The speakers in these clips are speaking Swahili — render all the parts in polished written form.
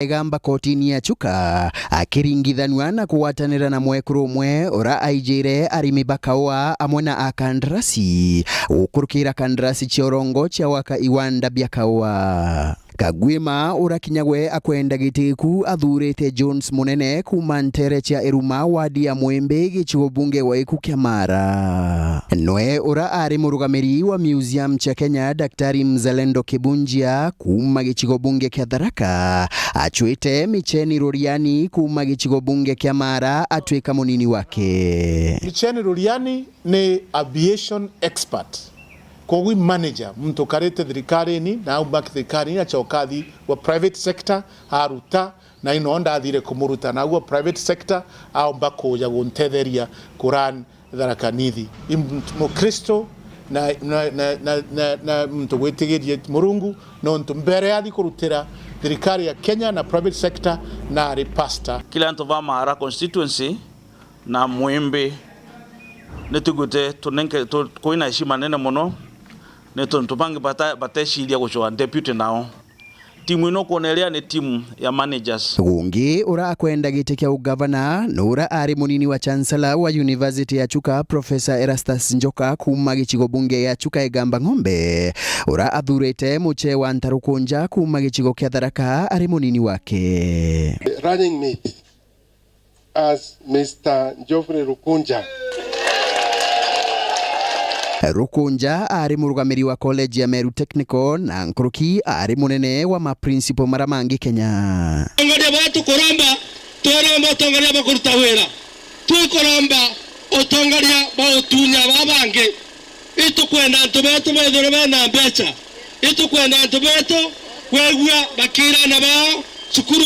egamba kotini ya chuka akiringithanwa na kuwatanira na mwekuru umwe ora aijire arimi bakawa amwe na akandarasi ukurukira kandarasi chiorongo cha waka iwanda byakawa. Kagwima urakinyagwe akwenda gitiku athurite Jones Munene kuma Ntere cha Iruma wadi ya Mwembe gichigo bunge wa iku kia Mara. Noe ura ari murugamiri wa museum cha Kenya Daktari Mzalendo Kibunjia kuma gichigo bunge kia Tharaka achwete Micheni Roriani kuma gichigo bunge kia Mara atweka munini wake. Micheni Roriani ni aviation expert. Kowi manager mtu karete thirikari-ini na ubaki thirikari-ini achokathi wa private sector haruta na inoonda athire kumuruta na wa private sector au mbako ya guntetheria Quran Tharaka Nithi Mukristo na mtu wetigerie Murungu no mtu mbere athi kurutira thirikari ya Kenya na private sector na pastor kila mtu va Mara constituency na Mwembe netugute tunenke koina heshima nene mono neto ntupange bateshiria gushwa deputy nao timu ino kuonelea ni timu ya managers. Ungi ura akwenda gite kia ugavana nura ari munini wa chancellor wa University ya Chuka Professor Erastus Njoka kuma gichigo bunge ya Chuka egamba ng'ombe ura athurite muche wa Ntarukunja kuma gichigo kia Tharaka ari munini wake. Running mate as Mr. Geoffrey Rukunja. Rukunja ari murugamiri wa college ya Meru Technical na Nkuruki ari munene wa maprinciple maramangi Kenya. Ngode batu kuramba toromba tongaria bakuruta wera tukuramba otongaria ba otunya babange itukwenda ntubeto bedoro bana mbecha itukwenda ntubeto kwegwa bakira na bao sukuru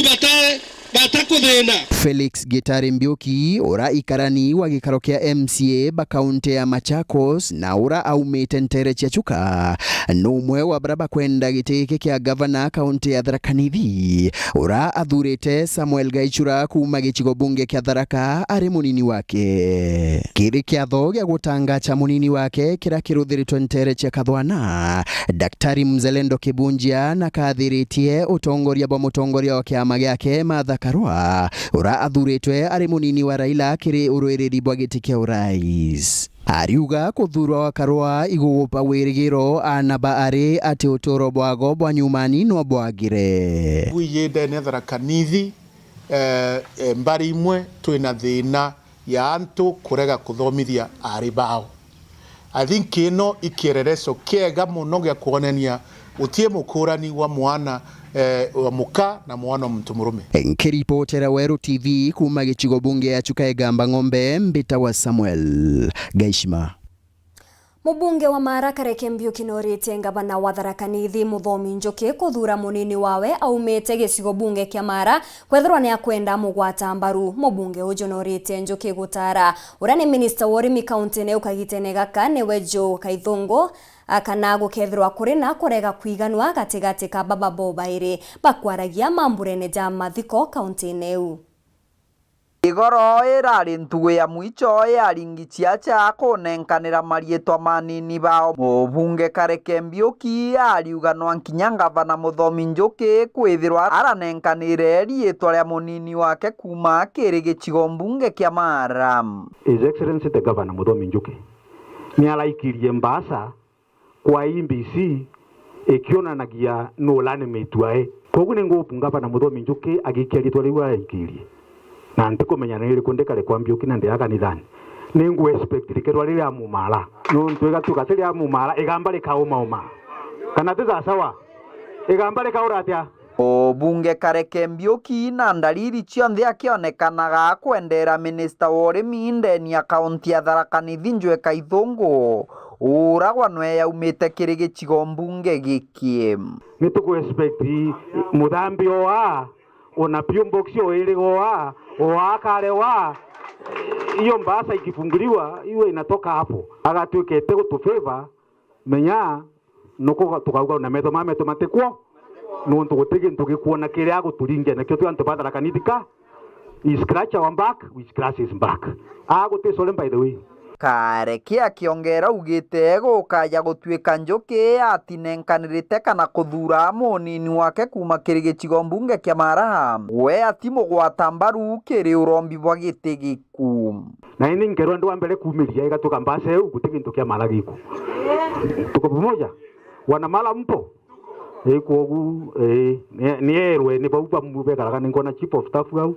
batakuthina. Felix Gitari Mbiuki ora ikarani wa gikaro kia MCA ba kaunti ya Machakos na ora aumite Ntere cha Chuka numwe wa baraba kwenda giteke kia governor kaunti ya Tharaka Nithi ora athurite Samuel Gaichura kuma gichigo bunge kia Tharaka ari munini wake. Kiri kiatho gia gutangacha munini wake kira kiruthiritwe Ntere cha Kathwana Daktari Mzalendo Kibunjia na kathiritie utongoria bwa mutongoria wa kiama giake Martha Karua ura athuritwe ari munini wa Raila kiri urwiriri bwa giti kia urais. Ariuga kuthurwa wa Karua igugupa wirigiro anaba ari ati utoro bwago bwa nyumani no bwagire. Wiyende ne Tharaka Nithi mbari imwe twina thina ya antu kurega kuthomithia ari bao. I think ino ikirereso kiega muno gia kuonania utie mukurani wa mwana wa muka na mwana mtu murume. Nkiripotera Weru TV kuma gichigo bunge ya Chuka egamba ng'ombe mbita wa Samuel Gaishima. Mubunge wa Mara Kareke Mbiuki norite ngavana wa Tharaka Nithi Muthomi Njoki kuthura munini wawe aumite gicigo bunge kia Mara kwethirwa ni akwenda mugwata mbaru. Mubunge ujo norite Njoki gutara ura ni minister wa urimi kaunti ne ukagitene gaka niwe Joe Kaithungu kana gukethirwa kuri na kurega kwiganwa gatigati ka baba bobaire bakwaragia MAUREEN ja mathiko kaunti neu. Igoro irari ntugu ya mwicho yaringichia cha kunenkanira marietwa manini bao. Mubunge Kareke Mbiuki ariuganwa nkinya ngavana Muthomi Njoki kwithirwa aranenkanire rietwa ria munini wake kuma kiri gichigo mbunge kia Mara. His Excellency the Governor Muthomi Njoki ni alaikirie mbasa kwa IBC ikionanagia no lane metwae kogu nengo pungava na Muthomi Njoki agikiria ritwa riu aikirie na ntikumenya ni iri kundikare kwa Mbiuki na ndiaga nithani ningu expect rikerwa riri amumala no ntwega tukatiri amumala igamba rikauma kana tiza sawa igamba rikauratia. Obunge Kareke Mbiuki na ndariri cionthe akionekanaga kwendera minister wa urimi ndeni ya kaunti ya Tharaka Nithi Joe Kaithungu uragwa nwe yaumite kiri gichigo mbunge giki. Nituku expect muthambi wa ona piumboxi oirigo wa kare wa iyo mbasa ikifunguriwa iwe inatoka hapo agatuikete gutufeva menya nuko tukauga na meto matekwo no ntugutege ntugikuona kire aguturinge nakyo tu antu Tharaka Nithi ka is scratch our back which scratch his back agute solemn by the way. Kareki akiongera ugite gukaja gutwika njuki atinenkanirite kana kuthura munini wake kuma kiri gicigo mbunge kia Mara we ati mugwata mbaru kiri urombi bwa giti giku na ini ngero ndo ambele kumiria igatuka mbase gutiki ntu kia Mara giku tuko pamoja wana Mara mpo kogu ni erwe ni baupa mbube karaga ningona chief of staff au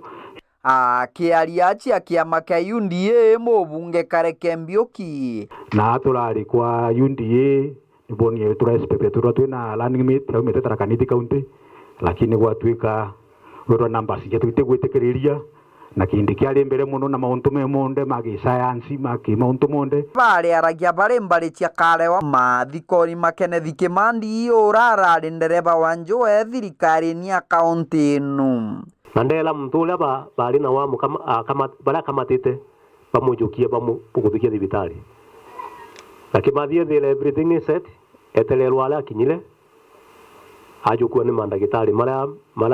akiariachi akiama kia UDA mubunge Kareke Mbiuki na turari kwa UDA niboni turespect twina learning mate au metetara kaniti county lakini gwatwika roro numbers yetu gwitikiriria na kindi kiari mbere muno na mauntu memonde magi science magi mauntu monde bari aragia bare mbari cia karewa mathikori Makenethi Kimandi urara ndereba wanjo thirikari ni akaunti nu Mandela mtule bari na wamu kama bara kamatite bamujukia bamupukutukia thibitari lakini baadhi ya everything is set etelelwa ala kinyile ajukua ni mandagitari mara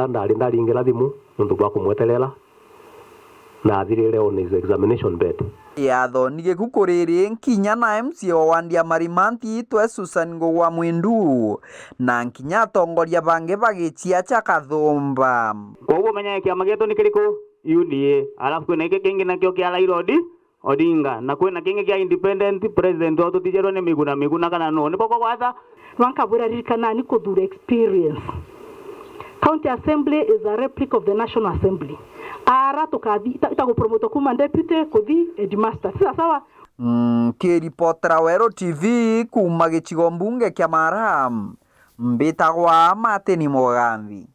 ndari ingela thimu muntu bwa kumwetelela na athirire on his examination bed yathonige kukuriri nkinya na MCO wandia marimanti twe Susan Ngogwa Mwindu na nkinya tongoria bange bagichia cha kathumba koguo menya kiama gitu ni kiriko UDA alafu kwina iki kingi nakio kia Raila Odinga na kwina kingi kia independent president wa tutijero ni Miguna kana no ni poko kwata Wankabura ririkana ni kuthura experience. County Assembly is a replica of the National Assembly. Ara tukathi itagupromoto kuma deputy kuthi headmaster. Sasa sawa. Kiripotera Weru TV kuma gicigo mbunge kia Mara mbitagwa Mateni Mogambi.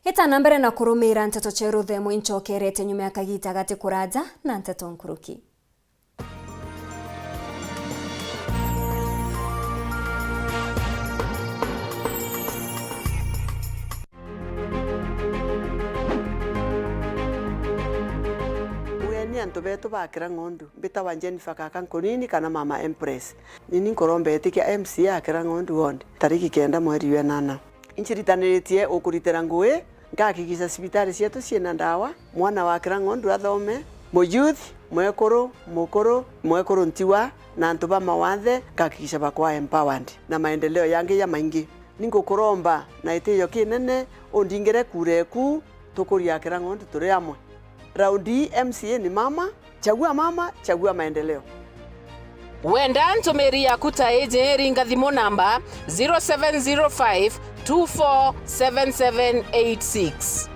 Itana mbere na kurumira Nteto cheruthe mwinchokerete nyuma ya kagita gati kuraja na Nteto nkuruki. Antu betu bakira ngondu bita wanjeni fakaka nkonini kana mama Empress nini nkorombe tikia MC akira ngondu wonde tariki 9 mweri wa 8 inchiritaniritie ukuritera ngui ngakikisa sibitari cietu ciena ndawa mwana wakira ngondu athome mo youth mwekoro ntiwa na antu ba mawathe ngakikisa bakwa empowered na maendeleo yange ya maingi ningukuromba na itiyo kinene ondingire kureku tukuria akira ngondu turi amwe Raundi MCA ni mama, chagua maendeleo. Wenda ntomeri ya kuta eje ringa thimo namba 0705 247786.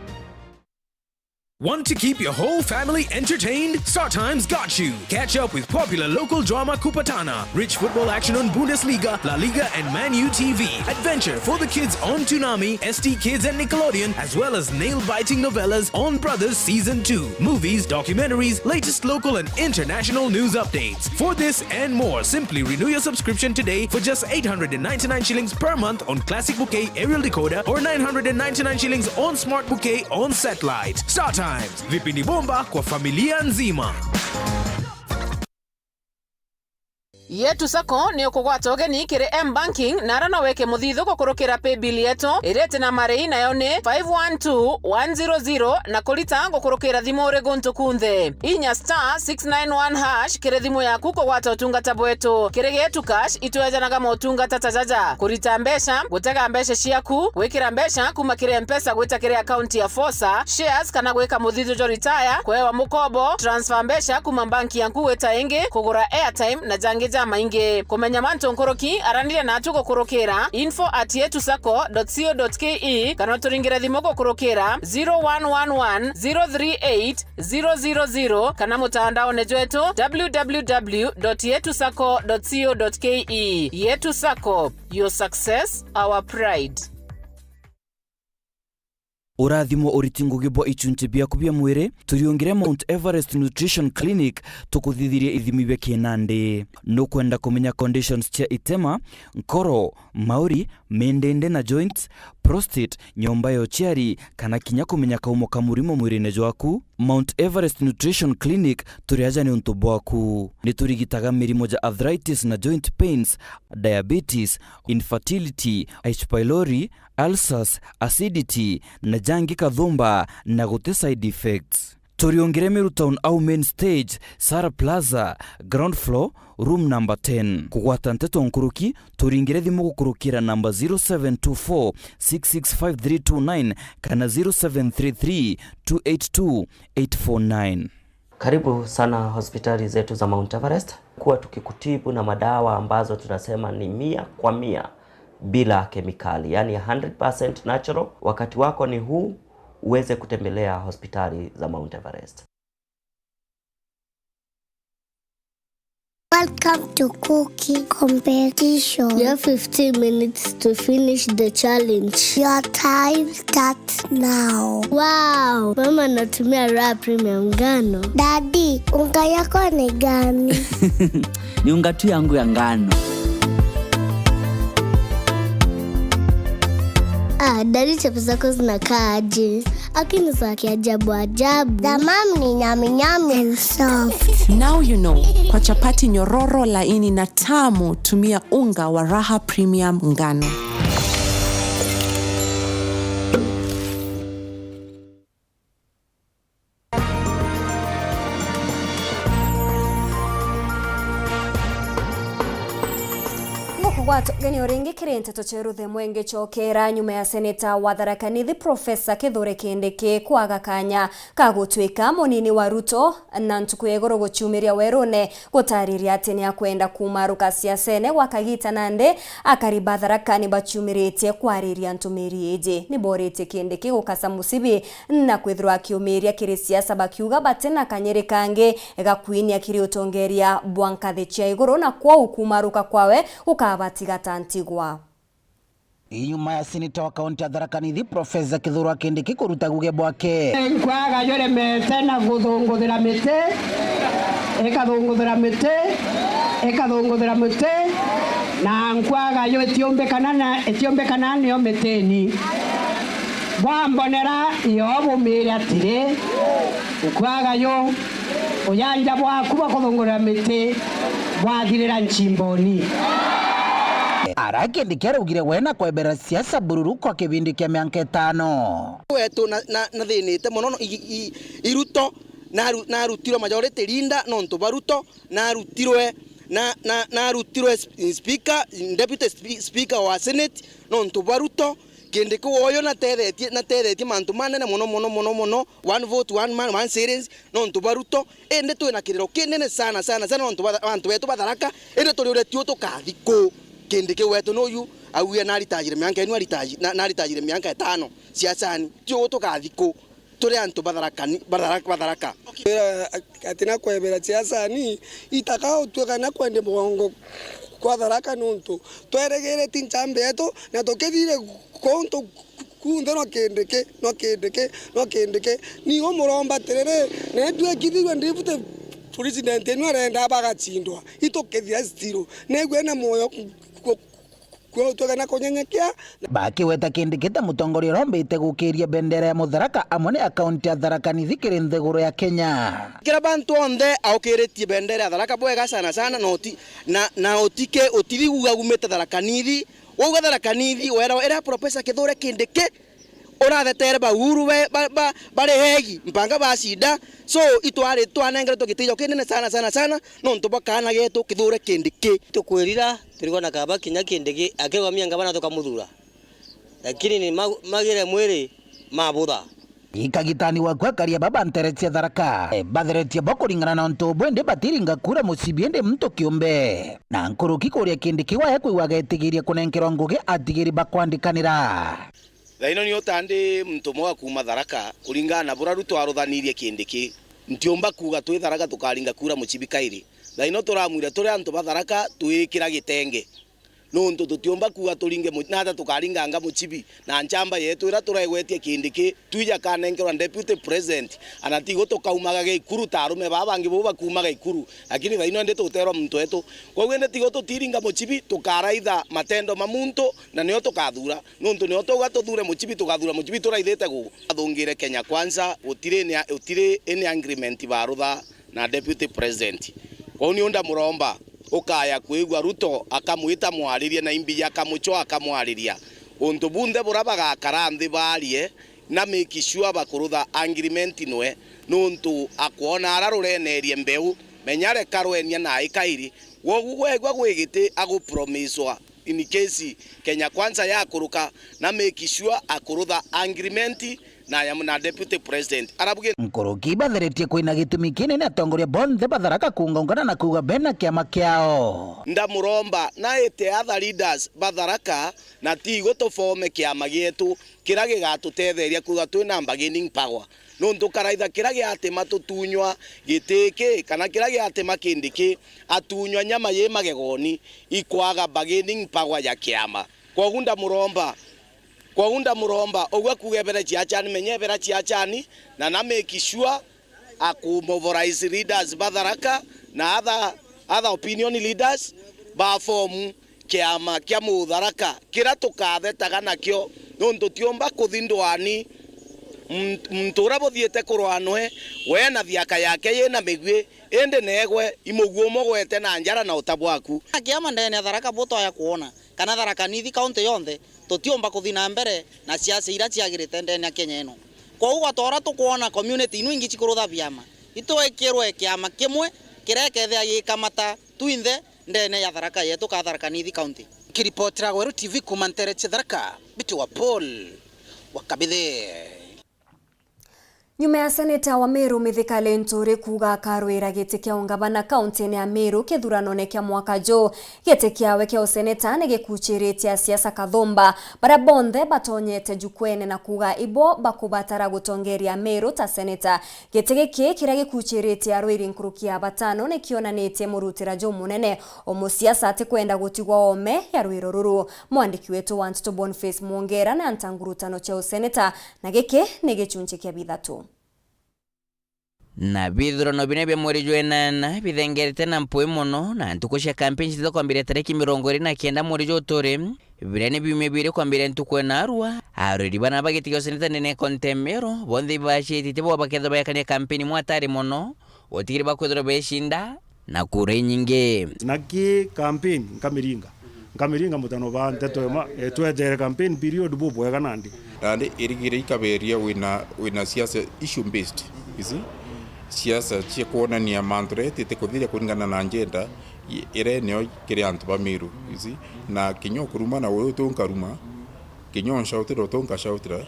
Want to keep your whole family entertained? StarTimes got you. Catch up with popular local drama Kupatana, rich football action on Bundesliga, La Liga and Man U TV, adventure for the kids on Toonami, ST Kids and Nickelodeon, as well as nail-biting novellas on Brothers Season 2, movies, documentaries, latest local and international news updates. For this and more, simply renew your subscription today for just 899 shillings per month on Classic Bouquet aerial decoder or 999 shillings on Smart Bouquet on satellite. StarTimes. Vipindi bomba kwa familia nzima. Yetu sako ni okugwata ogeni kiri M-Banking na arana weke muthithu gukurukira pay bill yetu irete na marei nayo ni 512100 na kurita gukurukira thimu uri guntu kunthe inya *691# kiri thimu yaku kugwata utungata bwetu kiri getu cash itwejanaga motungata tajaja kurita mbesha gutega mbesha ciaku gwikira mbesha kuma kiri M-Pesa gwita kiri account ya Fosa shares kana gwika muthithu jo retire kwewa mukobo transfer mbesha kuma banki yanku weta ingi kugura airtime na jangija maingi kumenya manto nkoroki arandire na atuko kurokera info@yetusako.co.ke kana turingira thimo kurokera 0111 kana mutandao nejetu www.yetusako.co.ke. Yetusako, your success, our pride. Urathimo uritingugibwa ichunti bia kubia mwire turiongire Mount Everest Nutrition Clinic tukuthithirie ithimi bia kinande no kwenda kumenya conditions cia itema nkoro mauri mendende na joints prostate nyomba yo chiari kana kinya kumenya kaumo kamurimo mwirine jwaku Mount Everest Nutrition Clinic turiaja ni untu bwaku ni turigitaga mirimo ja arthritis na joint pains diabetes infertility H pylori ulcers acidity na jangi kathumba na gute side effects Toriongere Meru Town au main stage, Sara Plaza, ground floor, room number 10. Kugwata Nteto Nkuruki, turingire thimu gukurukira number 0724 665329 kana 0733 282 849. Karibu sana hospitali zetu za Mount Everest, kuwa tukikutibu na madawa ambazo tunasema ni 100% bila kemikali, yani 100% natural. Wakati wako ni huu, uweze kutembelea hospitali za Mount Everest. Welcome to cooking competition. You have 15 minutes to finish the challenge. Your time starts now. Wow, mama natumia raw premium ngano. Daddy, unga yako ni gani? Ni unga tu yangu ya ngano. Daddy, chapo zako zinakaa aje? Akini za kiajabu ajabu. The mom ni nyami nyami and soft. Now you know. Kwa chapati nyororo laini na tamu, tumia unga wa Raha Premium ngano. Wato gani oringi kirente tocheruthe mwenge chokera nyuma ya seneta wa Tharaka Nithi Profesa Kithure Kindiki kwaga kanya kagutwika munini wa Ruto na ntuku yegoro guchumiria Werune gutariria ati ni akwenda kumaruka siasene wakagita nande akariba Tharaka ni bachumiritie kwariria ntumiri eje ni borete Kindiki gukasa musibi na kwithirwa kiumiria kiri siasa bakiuga batena kanyere kange egakwinia kiri utongeria bwankathi chia igoro na kwa ukumaruka kwawe ukabati gatantigwa. Inyuma ya seneta wa kaunti ya Tharaka Nithi Profesa Kithure Kindiki kuruta guge bwake. Nkwaga yore metena guthunguthira mite ekathunguthira mite na nkwaga yo etiombekana niyo miteni bwambonera iyo bumire atire nkwaga yo uyanja bwaku bakuthungurira mite bwathirira nchimboni. Kindiki arugire wena kwebera siasa bururu kwa kibindi kia miaka 5. Wetu na thinite muno iruto na rutiro majority linda no nto baruto na rutirwe speaker deputy speaker wa senate no nto baruto Kindiki woyo na tethetie mantu manene muno one vote one man one series no nto baruto ende twina kiriro kinene sana no nto bantu betu Batharaka ende turiuretio tukathiko. Kindiki wetu no yu auye na ritajire mianga enu na ritajire mianga 5 siasani tio tukathiko turi antu Batharaka atina kwebera siasani itakao twekana kwende bongo kwa Tharaka nuntu tweregere tinchambe yetu na tokethire konto kunde no Kindiki ni omuromba terere na twekithirwe ndivute president enu arenda bagatsindwa itokethia stiro negwe na moyo kwa twekana konyenyekia baki weta Kindiki ta mutongoria rombite gukiria bendera ya Mutharaka amone akaunti ya Tharaka Nithi kiri nthiguru ya Kenya. Kira bantu onde aukiretie bendera ya Tharaka bwega sana noti na otike otithiguga gumete Tharaka Nithi woga Tharaka Nithi wera era Profesa Kithure Kindiki orathetere bauru bare hegi mpanga basida so itware twanengere tugitijo kinene sana no ntubakana getu Kithure Kindiki tukwirira turigona kaba kinya Kindiki akirwa mianga bana tukamuthura lakini ni magire mwiri mabutha ikagitani wakwa karia baba nteretia Tharaka batheretia bokuringana na nto bwende batiringa kura musibiende mto kiumbe na nkuruki kuria Kindiki wae kwiwaga etigiria kunenkerwa ngugi atigiri bakwandikanira. Thaino ni otande mtu mwa kuma Tharaka kuringana na bura Ruto aruthanirie Kindiki ntiomba kuga twi Tharaka tukaringa kura mucibikairi thaino turamwira turi antu Batharaka twikira gitenge no ntu tutiomba kuga turinge nata tukaringa anga mucibi na nchamba yetu ira turaigwetie Kindiki tuija kanengerwa deputy president anatigo tukaumaga geikuru tarume babangi bo bakumaga ikuru lakini thaino ndi tuterwa muntu wetu kwa wende tigo tutiringa mucibi tukaraitha matendo mamunto na nio tukathura no ntu nio tugatuthure mucibi tukathura mucibi turaithete gu athungire Kenya Kwanza utire any agreement barutha na deputy president kwa ni onda muromba ukaya kwigwa Ruto akamwita mwariria na imbi akamucho akamwariria untu bunde burabaga karanthi barie na make sure bakurutha agreement inwe nuntu akwona ararurenerie mbeu menyare karwenia na ikairi wogwegwa gwigite agupromiswa in case Kenya Kwanza ya kuruka na make sure akurutha agreement na yamuna deputy president arabuge Nkoroki batheretie kwina gitumi kinene atongoria bonthe batharaka kungongana na kuga bena kiama kiao ndamuromba na ete other leaders batharaka na tigo to forme kiama gitu kira gigatutetheria kuga twina bargaining power nundu karaitha kira giatema tutunywa giteke kana kira giatema kindiki atunywa nyama ye magegoni ikwaga bargaining power ya kiama kwa unda muromba ogwa kugebera chiachani menyebera chiachani na make sure mobilize leaders batharaka na other opinion leaders ba form kiama kia mutharaka kira tukathetaga nakio nundu tiomba kuthindwani mtura bothiete kurwanwe we na thiaka yake yena migwi ende negwe imuguo mogwete na njara na utabwaku kiama ndene tharaka boto ya kuona kana tharaka nithi county yonthe tutiomba kuthina mbere na siasa ira ciagirite ndene ya Kenya ino kwa ugo tora tukuona community inu ingi cikurutha biama itwekirwe kiama kimwe kirekethia gikamata twinthe ndene ya tharaka yetu ka tharaka nithi county kiripotira Weru TV kuma Nteto tharaka biti wa Paul wakabithe. Nyuma ya seneta wa Meru Mithika Lenturi kuga karwira giti kia ungavana kaunti ya Meru kithurano kia mwaka jo giti kiawe kia useneta ni gikuchiritia siasa kathomba bara bonthe batonyete jukwene na kuga ibo bakubatara gutongeria Meru ta seneta giti giki kira gikuchiritia rwiri nkurukia batano ni kionanitie murutira jo munene omusiasa ati kwenda gutigwa ome ya rwiro ruru mwandiki wetu wa Nteto Boniface Mwongera na ntangurutano cha useneta na giki ni gichunche kia bithatu na bithurano bine bya mweri jwenana bithengerete na mpui muno na ntuko cia campaign cithokwambire tariki 29 mweri jotore birene bimwe bire kwambire ntuko na arua arori bana bagitiga seneta nene kontemero bonthe bashitite bo baketho bayakania campaign mwatari muno otigire bakwethero beshinda na kure nyinge naki campaign nkamiringa mutano ba Nteto twetere campaign period bo bwega nandi irigire ikaberia wina siasa issue based siasa cia kuonania mantre tete kuthira kuringana na agenda ire neo kiri antu ba Meru na kinyo kuruma na wewe tunkaruma kinyo shautira tonka shautira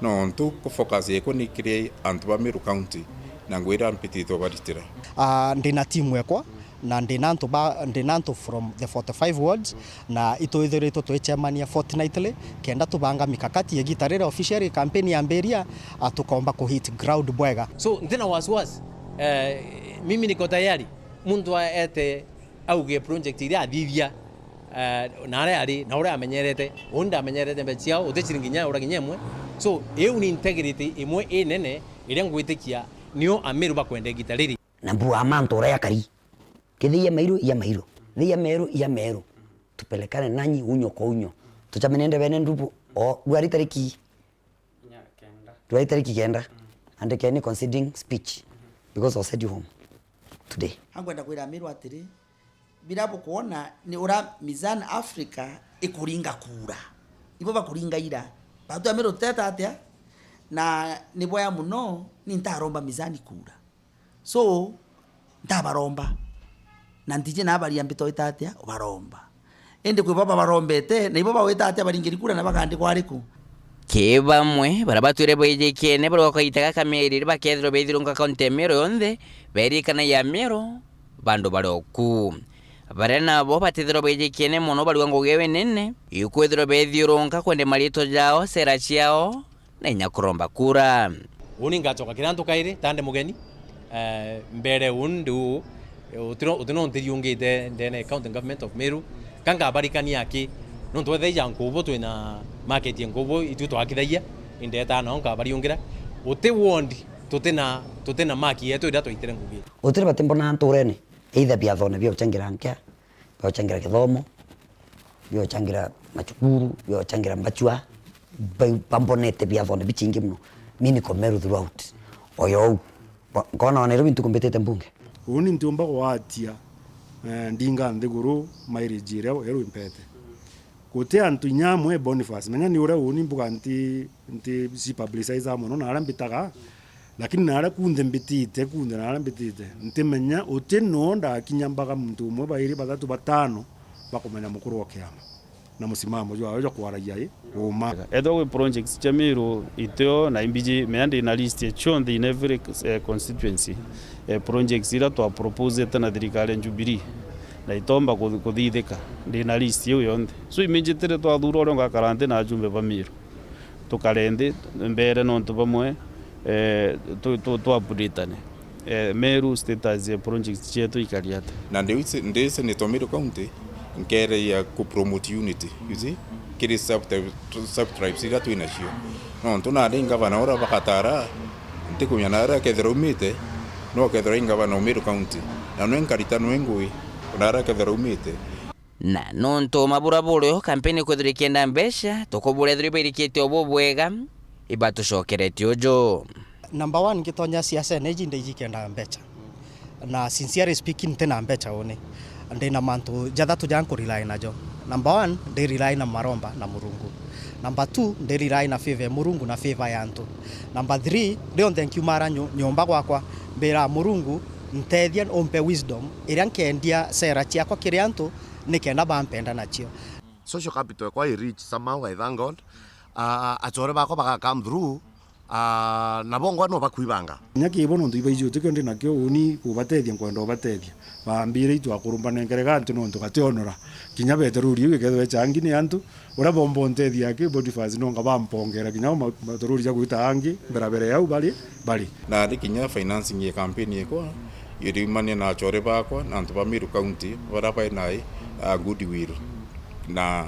no ntu ko focus yeko ni kiri antu ba Meru county na ngwira mpitito baristira ndina timu yakwa na ndinanto from the 45 wards na itoithiritwo twechemania fortnightly kenda tubanga mikakati yegitarira official campaign ya mberia atukomba ku hit ground bwega so ndina wasiwasi mimi niko tayari mundu aete auge project ira athithia na ari na ura amenyerete onda amenyerete mbechiao utechiringinya ura ginyemwe so eu ni integrity imwe inene ire ngwitikia nio Ameru bakwende gitariri na bua manto ura yakari kithia Meru ya Meru thia Meru ya Meru tupelekane nanyi unyo kwa unyo tuchamenende bene ndubu o duari tariki kenda and can considering speech because I said you home today hangwenda kwira Meru atiri birapo kuona ni ura Mizan Africa ikuringa kura ibo bakuringa ira batu Meru teta atia na ni boya muno ni ntaromba Mizani kura so ntabaromba na ntije nabari ambito itatia baromba ende kwe baba barombete na ibo baweta atia baringiri kura na bagandi kwariku kebamwe barabatwire boyekene baro kwitaga kamerire bakethro bethirunga kontemero yonde berikana ya Meru bando baroku barena bo batithro boyekene muno bari ngogewe nene ikwethro bethirunga kwende marito jao sera ciao na nyakuromba kura uninga choka kiranto kaire tande mugeni mbere undu utino ntiriungite ndene county government of Meru kanga barikani aki no twethe yankubo twina market yankubo itu twakithaia indeta na onka bariungira uti wondi tutena maki yetu ida twaitire ngugi utire batembo na nturene either bia thone bia uchangira nkia bia uchangira kithomo bia uchangira machukuru bia uchangira mbachua pambonete bia thone bichingi mno mini ko Meru throughout oyo kona wanero bintu kumbetete mbunge uni ntiomba kwatia ndinga nthiguru mairejire ero impete kutia antu nyamwe Boniface menya ni ure uni mbuga nti nti si publicize mono na arambitaga lakini nara kunde mbitite kunde nara mbitite ntimenya utino ndakinyambaga muntu umwe bairi batatu batano bakomenya mukuru wa kiama na musimamo jo kwaragia uma edo we projects chamiro iteo na imbiji meande na list ya chonde in every constituency projects ira to propose tena dirikale Jubilee na itomba kuthithika ndi na list yo yonde so imejitere to athuro ronga karante na jumbe bamiro tukarende mbere no ntu bamwe to updatane Meru status ya projects chetu ikariata na ndese ni Tomiro County nkere ya kupromote unity you see kiri subtribes ira tuinashio no ntuna ringa bana ora bakatara ntikunyana kethero umite no kethero inga bana Meru County na no enkarita no engui unara kethero umite na nonto maburaburo kampeni kwethirikienda mbesha tokobulethiri birikite obobwega ibatushokereti ojo number 1 ngitonya siasa neji ndijikenda mbecha na sincerely speaking tena mbecha one ndina mantu jatha tujanku rely najo number 1 ndi rely na maromba na murungu number 2 ndi rely na favor murungu na favor yantu number 3 ndio thank you mara nyomba gwakwa mbira murungu ntethia ompe wisdom iria nkendia sera ciakwa kiriantu nikenda bampenda nacio social capital kwa I reach somehow I thank God achore bako baka come through na bongo no bakwibanga nyaki bono ndu ibaijo tikende nakyo uni kubatethia kwenda obatethia bambire itu akurumbana ngerega ntu no ntugationora kinya beteruri gikethwe changi ni antu ura bombo ntethia ki body fast no ngabampongera kinya materuri ya guita angi berabere yau bali na kinya financing ye campaign yekwa yiri mane na chore bakwa na ntu ba Meru County ora pai nai goodwill na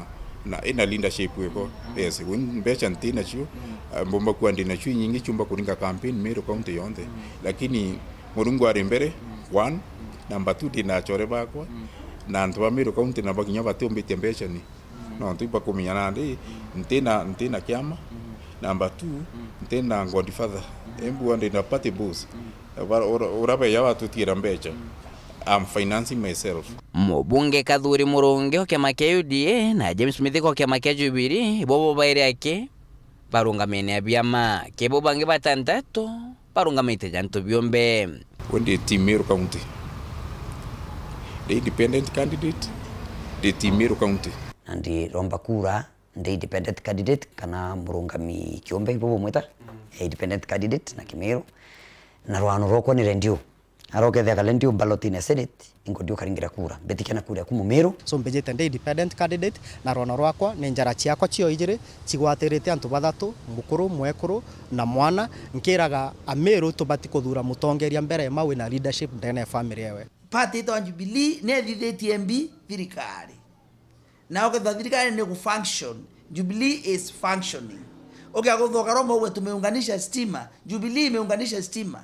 ina leadership weko yes when becha ntina chu mbomba kwa ndina chu nyingi chumba kuringa campaign Meru County yonde lakini murungu ari mbere 1 number 2 dina chore bakwa na ntu ba Meru County na bakinya batombe becha ni no ntu pa kuminyana ndi ntina kiama number 2 ntina Godfather embu ande na party boss ora ya watu tira mbecha I'm financing myself. Mubunge Kadhuri Murungi okiama kia UDA na James Smith okiama kia Jubilee bobo baire yake barungamene ya biama kebo bange batantato barungamete janto biombe wende team Meru County the independent candidate the team Meru County andi romba kura the independent candidate kana murungami kiombe bobo mweta independent candidate na Kimeru na rwano roko ni rendio aroke thega lendio balotine senate ingodio karingira kura betikana kura ku Meru so mbejete ndi independent candidate na rono rwakwa ni njara ciakwa cio igire cigwatirite antu bathatu mukuru mwekuru na mwana nkiraga Meru tubati kuthura mutongeria mbere mawe na leadership ndene family yewe party to Jubilee ne thithiti MB thirikari na oke thirikari ne ku function Jubilee is functioning oke agothoka romo wetu tumeunganisha stima Jubilee imeunganisha stima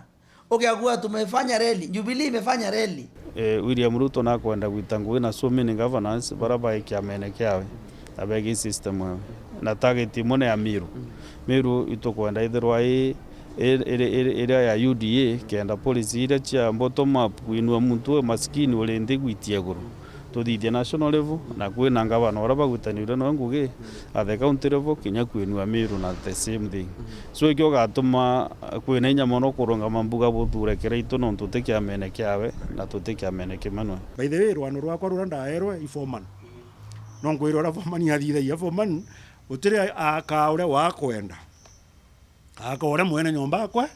okiagua tumefanya reli Jubilee imefanya reli William Ruto na kwenda gwitangwe na so many governance baraba ikiamene kiawe abegi system wewe na target mone ya Meru itokwenda ithirwa area ya UDA kenda policy ira cha bottom up kuinua muntu maskini ule ndi gwitie guru tuthithia national level na kwina ngavana ora bagutanire no ngugi at the county level kinya kwinua Meru na the same thing so ikyo gatuma kwina inya mono kurunga mambuga buthurekera itu no tutekia mene kiawe na tutekia mene kimanwe by the way rwano rwakwa ruranda aerwe ifoman no ngwiro ra foman yathitha ya foman utire akaure wa kwenda akaure mwene nyomba akwa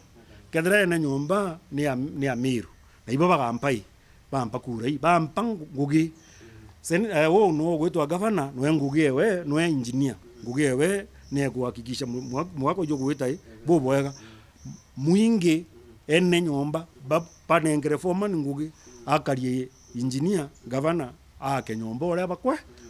kethira ene nyomba ni ya Meru na ibo bagampai bampa kurai bampa ngugi sen wo no gwetwa governor no ngugi ewe no engineer ngugi ewe ne kuhakikisha mwako jo gweta bobo wega muinge ene nyomba panengere foreman ngugi akarie engineer governor ake nyomba ore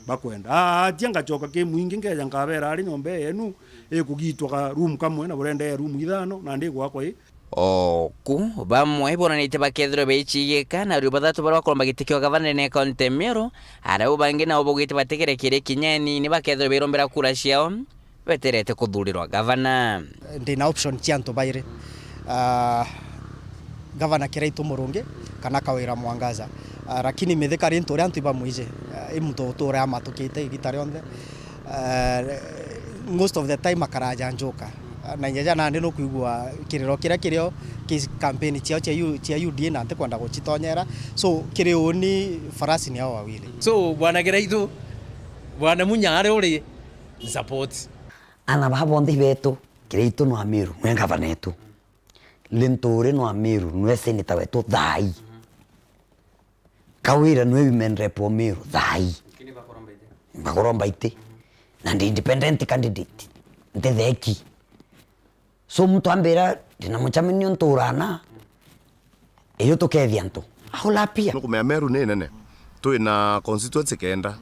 bakwenda tianga choka ke muinge ngeja ngabera ari nyomba enu ekugitwa room kamwe na burende room ithano na ndi gwakwa oku bamwe bonanite bakethiro beichigika na uri bathatu bara bakorwo magitikio gavana ne kaunti Meru arau bangi na obogite bategerekire kinyeni ni bakethiro birombera kura ciao beterete kuthurirwa gavana ndina option cianto baire gavana Kiraitu Murungi kana Kawira Mwangaza lakini mithika rintu ria antu ibamwije imuntu utura amatukite igitare onthe most of the time makaraja njoka na nyaja na ndino kuigua kiriro kirio campaign ciao cia UDA na ntikwenda gucitonyera so kirio ni farasi ni hao wawili so bwana Gereithu bwana Munyare uri support ana babondi betu Gereithu no Amiru mwe gavana etu Lintore no Amiru nwe senator wetu Thaa Kawira nwe women rep Amiru Thaa bakoromba ite na ndi independent candidate ndetheki so mtu ambera dina muchaminio nturana iyo tukethia ntu ahola pia nukumea Meru ni nene twina constituency kenda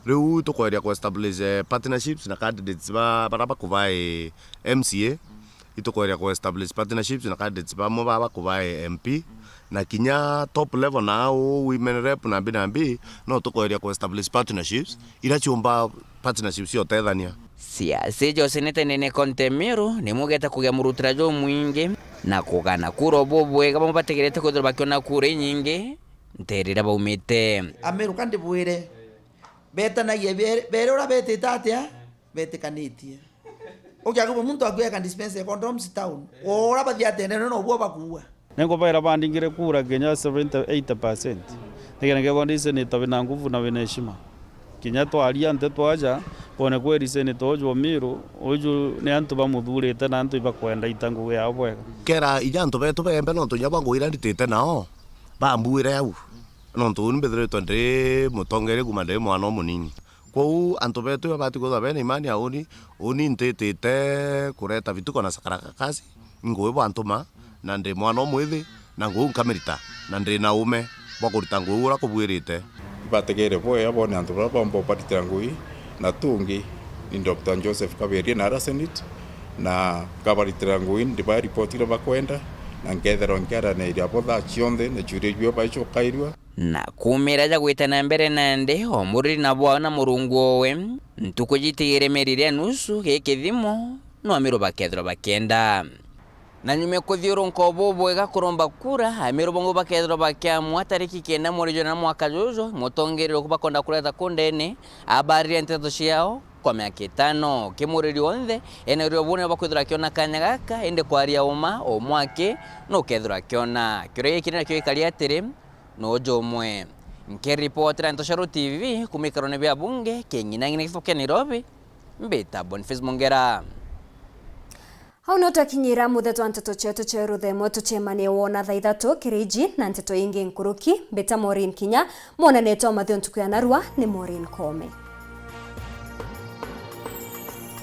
riu tukweria ku establish partnerships na candidates baraba kuvae MCA itukweria ku establish partnerships na candidates baba kuvae MP na kinya top level now women rep na binambi no tukweria ku establish partnerships ila chumba partnerships yo tethania siasa jo seneta nene Kontemiro ni mugeta kugia murutira jo mwingi na kugana kuro bobwega bamubategerete ko bakiona kure nyingi nterira baumite Amiru kandi bwire beta na ye bere ora bete tatia bete kanitie okiago muntu agwe kan dispense condoms town ora bathia tene no bwo bakuwa nengo baira bandingire kura Kenya 78% tegena ngebondi seneta bina nguvu na bina heshima kinya twaria Nteto aja pone kweri seneta ojo Amiru ojo ne antu bamuthurite na antu ibakwenda itangu ya bwega kera ijanto betu bembe no tunyaba ngwira nditite nao bambuire au no ntuni mbethiretwo ndi mutongere kuma ndi mwana munini kwou antu betu babati gutha bene imani auni ntitite kureta vituko na sakaraka kazi ngwe bantuma na ndi mwana mwithi na ngwe nkamerita na ndi na ume bakurita ngwe ura kubwirite bategere boya bone antu babombo patita ngui na tungi ni Dr. Joseph Kaberia na Senate na kabaritira ngui ndi ba reportira bakwenda na ngethero nkara na iria botha chionde na jure jwe ba icho kairwa na kumira ja gwitana mbere nande omuriri na bwana murungu owe ntukujitigire merire nusu gekithimo no Amiru bakethro bakenda na nyume kuthiuru nkobo bwega kuromba kura Amiru bongo bakethro bakiamwa tariki 9 mweri na mwaka juju mutongerero kubakonda kureta kundene abari Nteto ciao kwa miaka 5 kimuriri onthe ene rio bune bakwithira kiona kanya gaka ende kwaria uma omwake no kethra kiona kire kire kio ikalia atiri no jomwe nkiripotera Ntosharo TV kumikarone bya bunge kenyinangine kifoke Nairobi mbeta Boniface Mongera hau no takinyira mutheto wa Nteto chetu cheru themo tuchemanie wona thaa 3 kiriji na Nteto ingi nkuruki mbeta MAUREEN Kinya mwana neto mathio ntuku ya narua ni MAUREEN Kome.